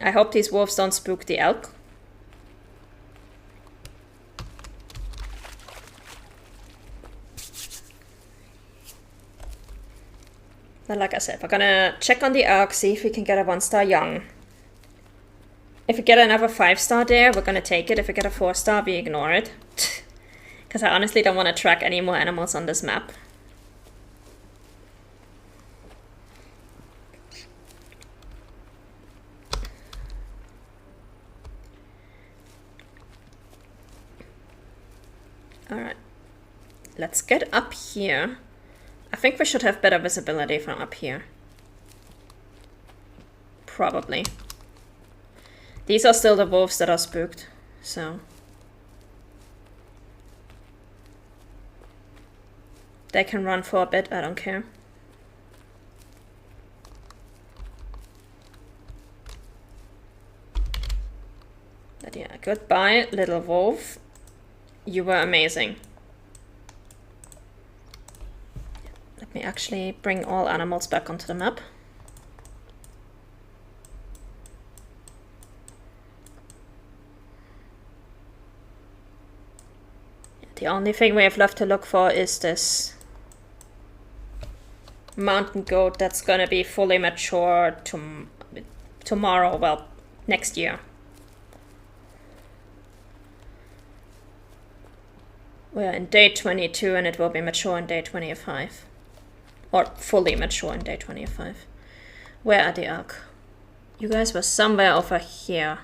I hope these wolves don't spook the elk. But like I said, we're gonna check on the elk, see if we can get a 1-star young. If we get another 5-star there, we're gonna take it. If we get a 4-star, we ignore it. Because I honestly don't want to track any more animals on this map. Alright. Let's get up here. I think we should have better visibility from up here. Probably. These are still the wolves that are spooked, so... They can run for a bit, I don't care. But yeah, goodbye, little wolf. You were amazing. Let me actually bring all animals back onto the map. The only thing we have left to look for is this mountain goat that's gonna be fully mature tomorrow, well, next year. We're in day 22 and it will be mature in day 25. Or fully mature in day 25. Where are the elk? You guys were somewhere over here.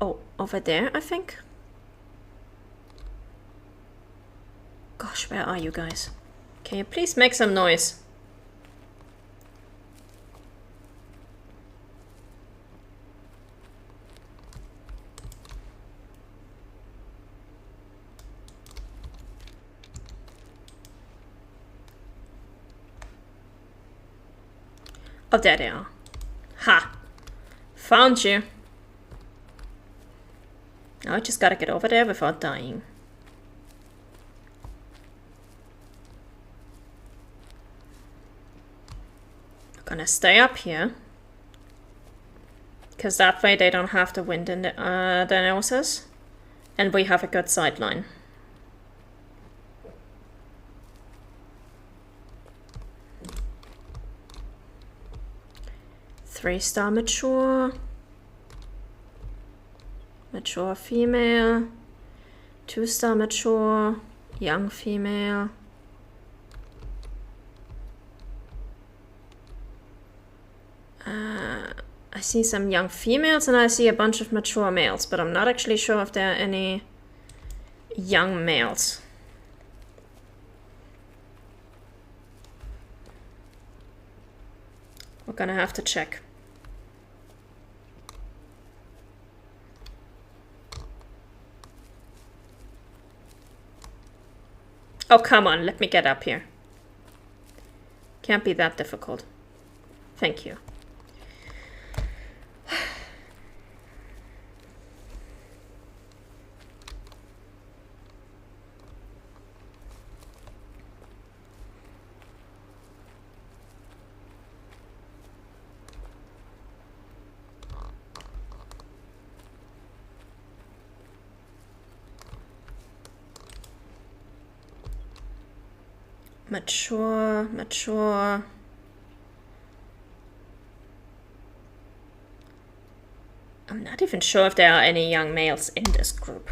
Oh, over there, I think? Gosh, where are you guys? Can you please make some noise? Oh, there they are. Ha! Found you. Now I just gotta get over there without dying. I'm gonna stay up here. Because that way they don't have the wind in their noses. And we have a good sideline. Three-star mature. Mature female. 2-star mature. Young female. I see some young females and I see a bunch of mature males, but I'm not actually sure if there are any young males. We're gonna have to check. Oh, come on, let me get up here. Can't be that difficult. Thank you. Mature, mature. I'm not even sure if there are any young males in this group.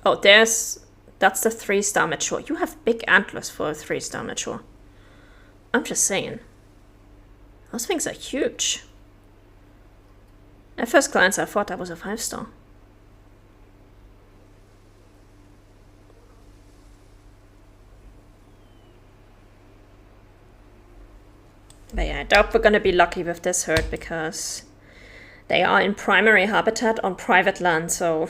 Oh, that's the 3-star mature. You have big antlers for a 3-star mature. I'm just saying. Those things are huge. At first glance, I thought that was a 5-star. But yeah, I doubt we're gonna be lucky with this herd because they are in primary habitat on private land, so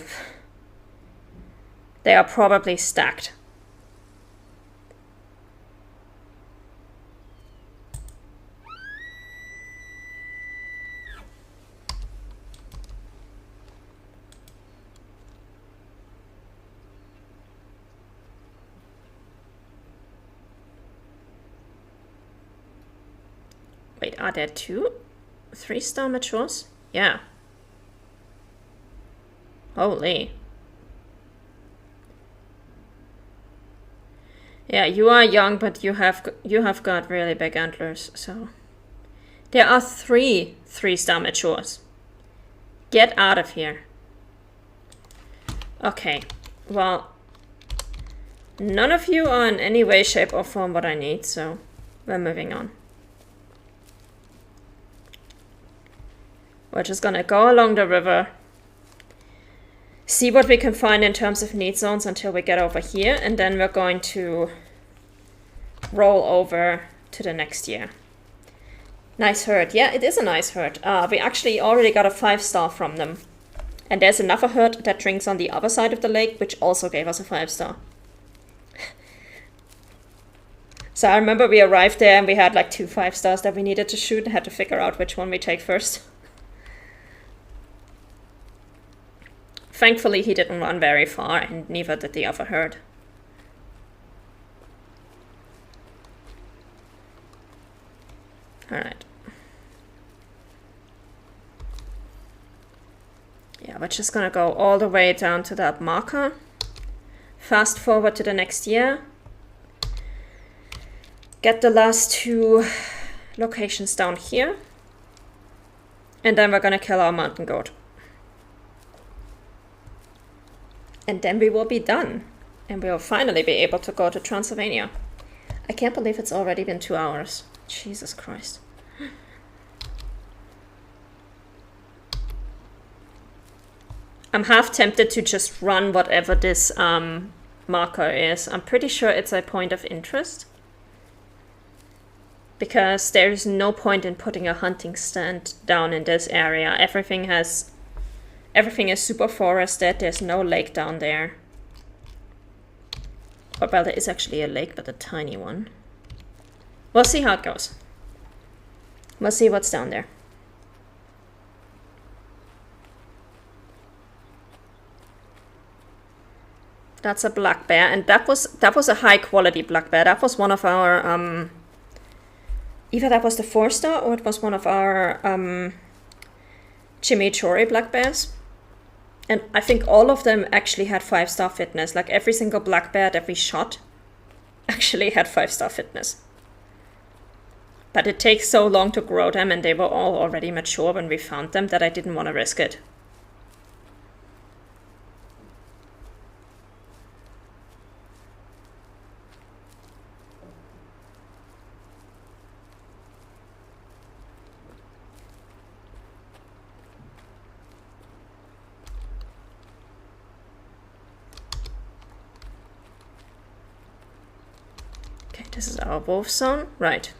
they are probably stacked. Wait, are there 2 3-star matures? Yeah. Holy. Yeah, you are young, but you have got really big antlers, so... There are 3 3-star matures. Get out of here. Okay, well... None of you are in any way, shape, or form what I need, so... We're moving on. We're just gonna go along the river. See what we can find in terms of need zones until we get over here, and then we're going to roll over to the next year. Nice herd. Yeah, it is a nice herd. We actually already got a 5-star from them. And there's another herd that drinks on the other side of the lake, which also gave us a 5-star. So I remember we arrived there and we had like 2 5-stars that we needed to shoot and had to figure out which one we take first. Thankfully, he didn't run very far, and neither did the other herd. Alright. Yeah, we're just gonna go all the way down to that marker. Fast forward to the next year. Get the last 2 locations down here. And then we're gonna kill our mountain goat. And then we will be done. And we will finally be able to go to Transylvania. I can't believe it's already been 2 hours. Jesus Christ. I'm half tempted to just run whatever this marker is. I'm pretty sure it's a point of interest. Because there is no point in putting a hunting stand down in this area. Everything is super forested. There's no lake down there. Or, well, there is actually a lake, but a tiny one. We'll see how it goes. We'll see what's down there. That's a black bear, and that was a high quality black bear. That was one of our either that was the 4-star or it was one of our chimichurri black bears. And I think all of them actually had 5-star fitness. Like every single black bear that we shot actually had 5-star fitness. But it takes so long to grow them, and they were all already mature when we found them, that I didn't want to risk it. Okay, this is our wolf zone, right.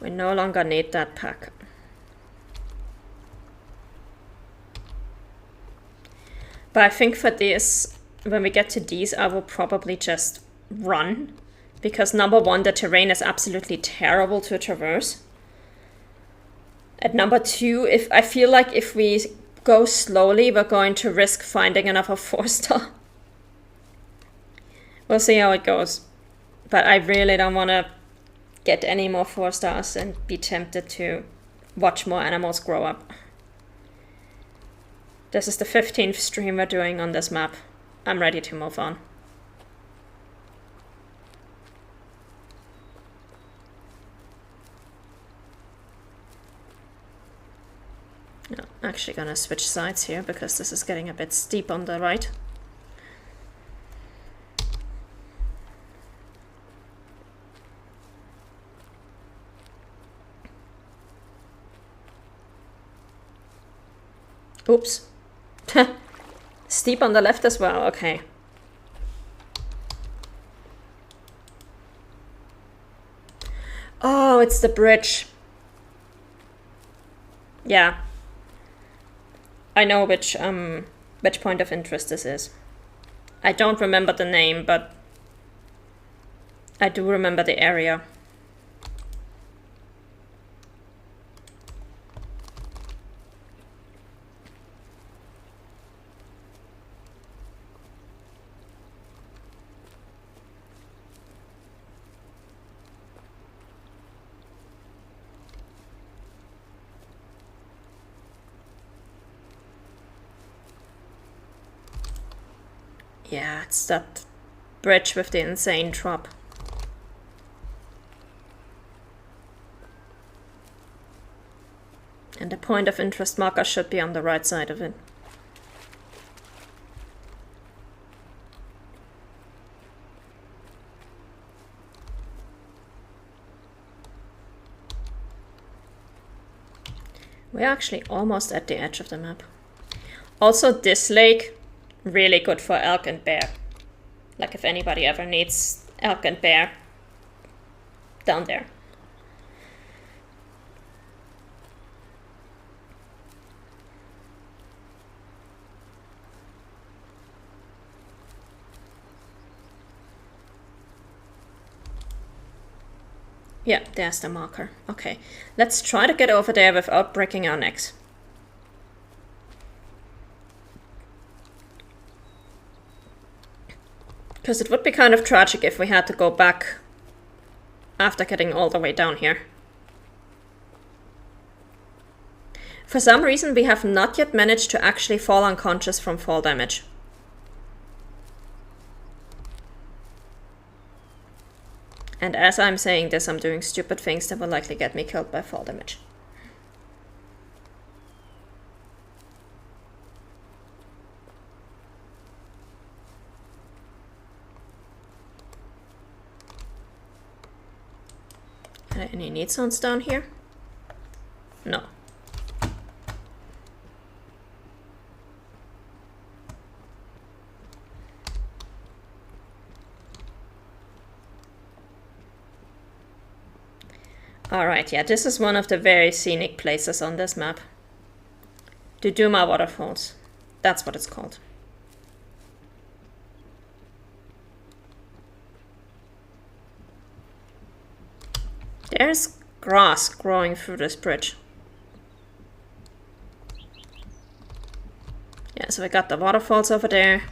We no longer need that pack. But I think for this, when we get to these, I will probably just run. Because number 1, the terrain is absolutely terrible to traverse. At number 2, I feel like if we go slowly, we're going to risk finding another 4-star. We'll see how it goes. But I really don't want to get any more 4-stars and be tempted to watch more animals grow up. This is the 15th stream we're doing on this map. I'm ready to move on. No, I'm actually gonna switch sides here because this is getting a bit steep on the right. Oops. Steep on the left as well, okay. Oh, it's the bridge. Yeah. I know which point of interest this is. I don't remember the name, but I do remember the area. Yeah, it's that bridge with the insane drop. And the point of interest marker should be on the right side of it. We're actually almost at the edge of the map. Also, this lake, really good for elk and bear. Like if anybody ever needs elk and bear, down there. Yeah, there's the marker. Okay, let's try to get over there without breaking our necks. Because it would be kind of tragic if we had to go back after getting all the way down here. For some reason, we have not yet managed to actually fall unconscious from fall damage. And as I'm saying this, I'm doing stupid things that will likely get me killed by fall damage. Are there any need zones down here? No. Alright, yeah, this is one of the very scenic places on this map. The Duma Waterfalls. That's what it's called. There's grass growing through this bridge. Yeah, so we got the waterfalls over there.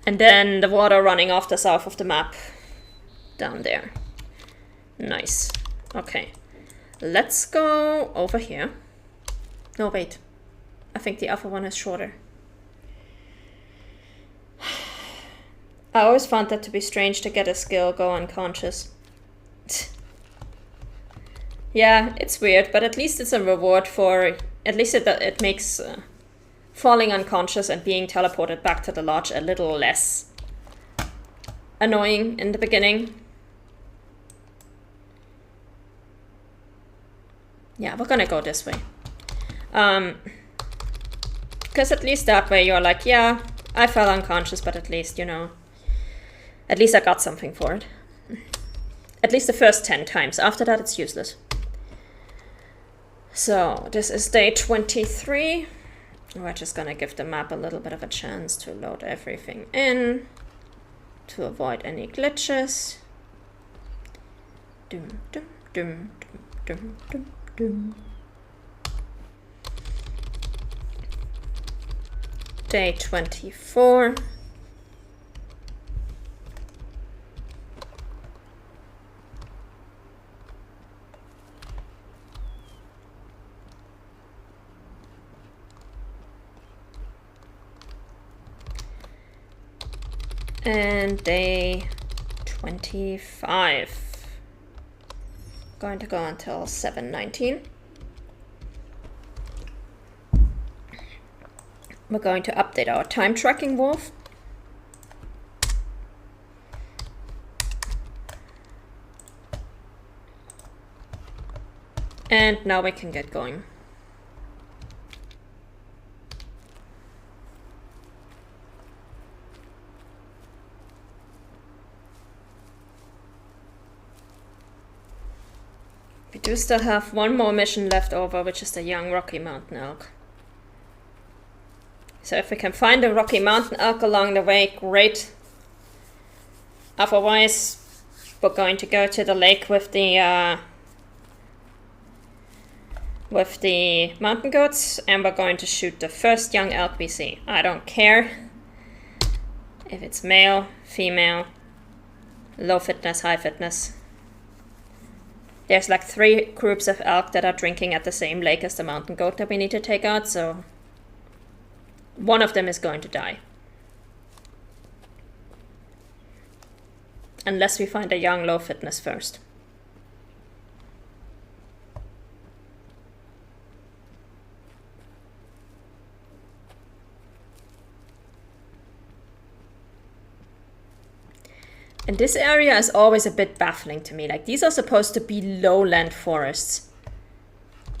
And then the water running off the south of the map. Down there. Nice. Okay. Let's go over here. No, wait. I think the other one is shorter. I always found that to be strange to get a skill go unconscious. Yeah, it's weird, but at least it's a reward for... At least it makes falling unconscious and being teleported back to the lodge a little less annoying in the beginning. Yeah, we're gonna go this way. Because at least that way you're like, yeah, I fell unconscious, but at least, you know, at least I got something for it. At least the first 10 times. After that, it's useless. So, this is day 23. We're just gonna give the map a little bit of a chance to load everything in, to avoid any glitches. Dum, dum, dum, dum, dum, dum. Day 24. And day 25. Going to go until 7:19. We're going to update our time tracking wolf. And now we can get going. We do still have one more mission left over, which is the young Rocky Mountain elk. So if we can find a Rocky Mountain elk along the way, great. Otherwise, we're going to go to the lake with the mountain goats, and we're going to shoot the first young elk we see. I don't care if it's male, female, low fitness, high fitness. There's like 3 groups of elk that are drinking at the same lake as the mountain goat that we need to take out, so one of them is going to die. Unless we find a young low fitness first. And this area is always a bit baffling to me. Like, these are supposed to be lowland forests.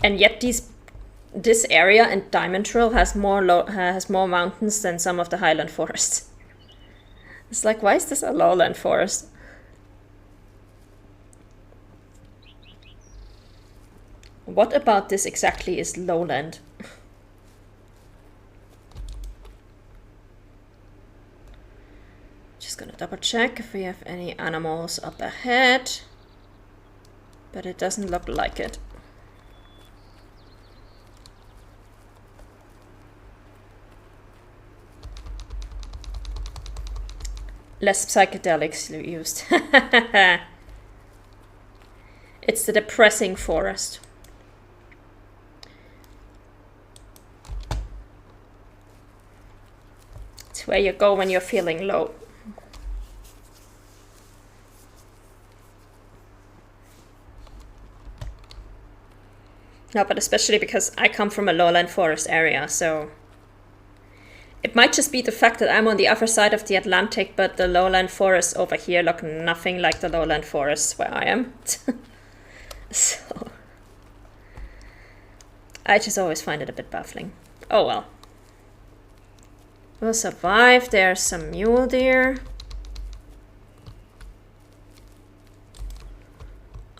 And yet this area in Diamond Trail has more mountains than some of the highland forests. It's like, why is this a lowland forest? What about this exactly is lowland? Just gonna double check if we have any animals up ahead. But it doesn't look like it. Less psychedelics used. It's the depressing forest. It's where you go when you're feeling low. No, but especially because I come from a lowland forest area, so... It might just be the fact that I'm on the other side of the Atlantic, but the lowland forests over here look nothing like the lowland forests where I am. So... I just always find it a bit baffling. Oh well. We'll survive. There's some mule deer.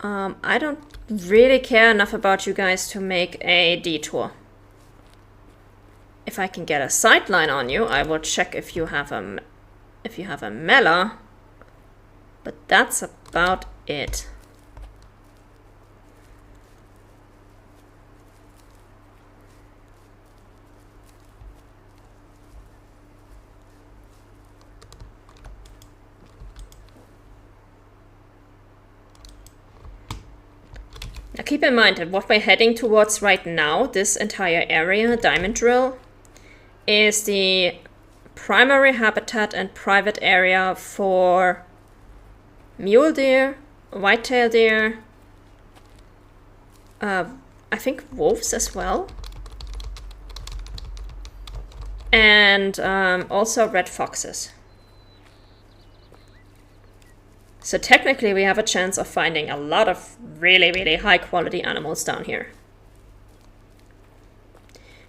I don't really care enough about you guys to make a detour. If I can get a sightline on you, I will check if you have a mela. But that's about it. Now keep in mind that what we're heading towards right now, this entire area, Diamond Drill, is the primary habitat and private area for mule deer, white-tailed deer, I think wolves as well, and also red foxes. So technically we have a chance of finding a lot of really, really high quality animals down here.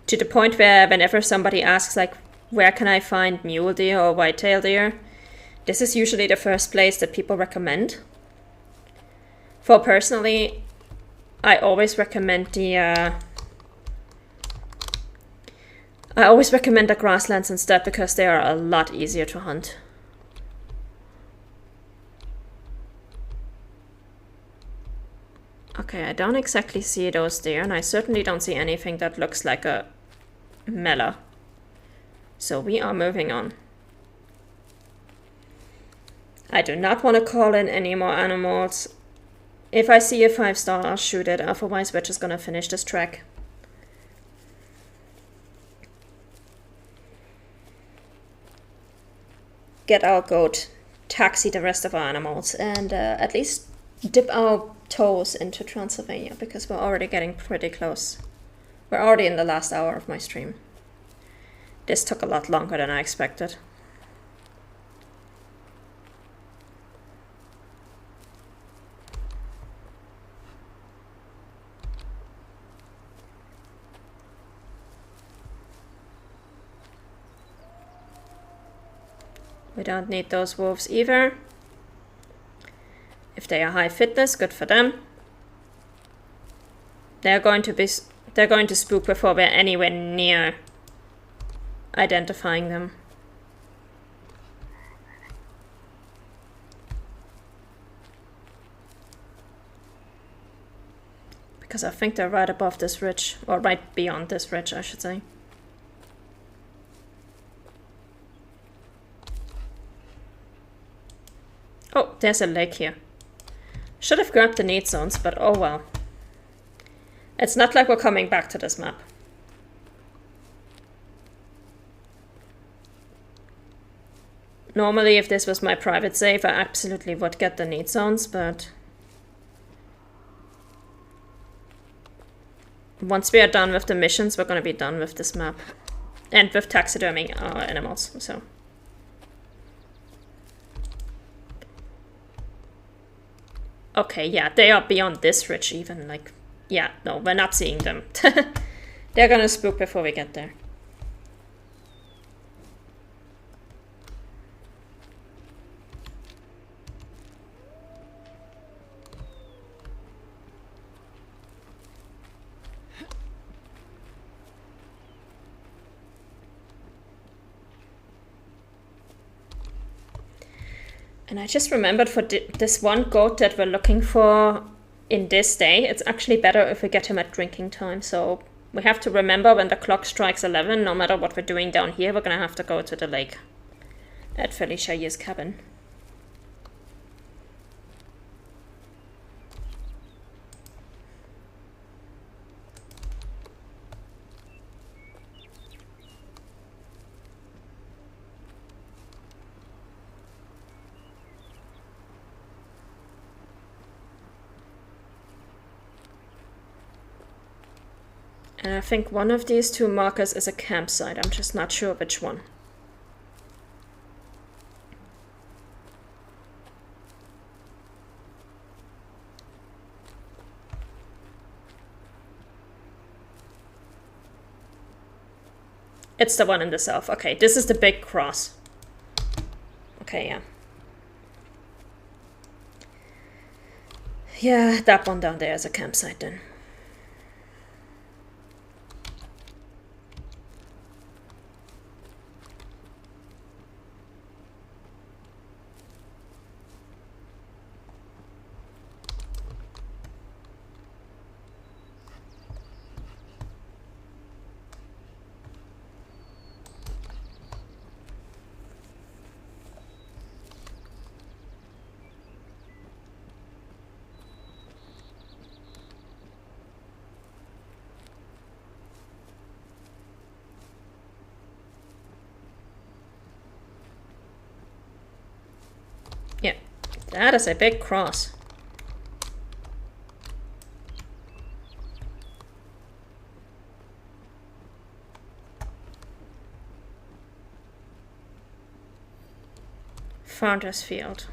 To the point where whenever somebody asks, like, where can I find mule deer or white-tailed deer? This is usually the first place that people recommend. For personally, I always recommend the grasslands instead, because they are a lot easier to hunt. Okay, I don't exactly see those there, and I certainly don't see anything that looks like a mela. So we are moving on. I do not want to call in any more animals. If I see a 5-star, I'll shoot it. Otherwise, we're just gonna finish this track. Get our goat, taxi the rest of our animals, and at least dip our toes into Transylvania, because we're already getting pretty close. We're already in the last hour of my stream. This took a lot longer than I expected. We don't need those wolves either. If they are high fitness, good for them. They're going to spook before we're anywhere near identifying them. Because I think they're right above this ridge, or right beyond this ridge, I should say. Oh, there's a lake here. Should have grabbed the need zones, but oh well. It's not like we're coming back to this map. Normally, if this was my private save, I absolutely would get the need zones, but once we are done with the missions, we're gonna be done with this map. And with taxiderming our animals, so. Okay, yeah, they are beyond this ridge even, like, yeah, no, we're not seeing them. They're gonna spook before we get there. And I just remembered for this one goat that we're looking for in this day, it's actually better if we get him at drinking time. So we have to remember when the clock strikes 11, no matter what we're doing down here, we're gonna have to go to the lake at Felicia's cabin. And I think one of these two markers is a campsite. I'm just not sure which one. It's the one in the south. Okay, this is the big cross. Okay, yeah. Yeah, that one down there is a campsite then. Yeah, that is a big cross. Founder's Field.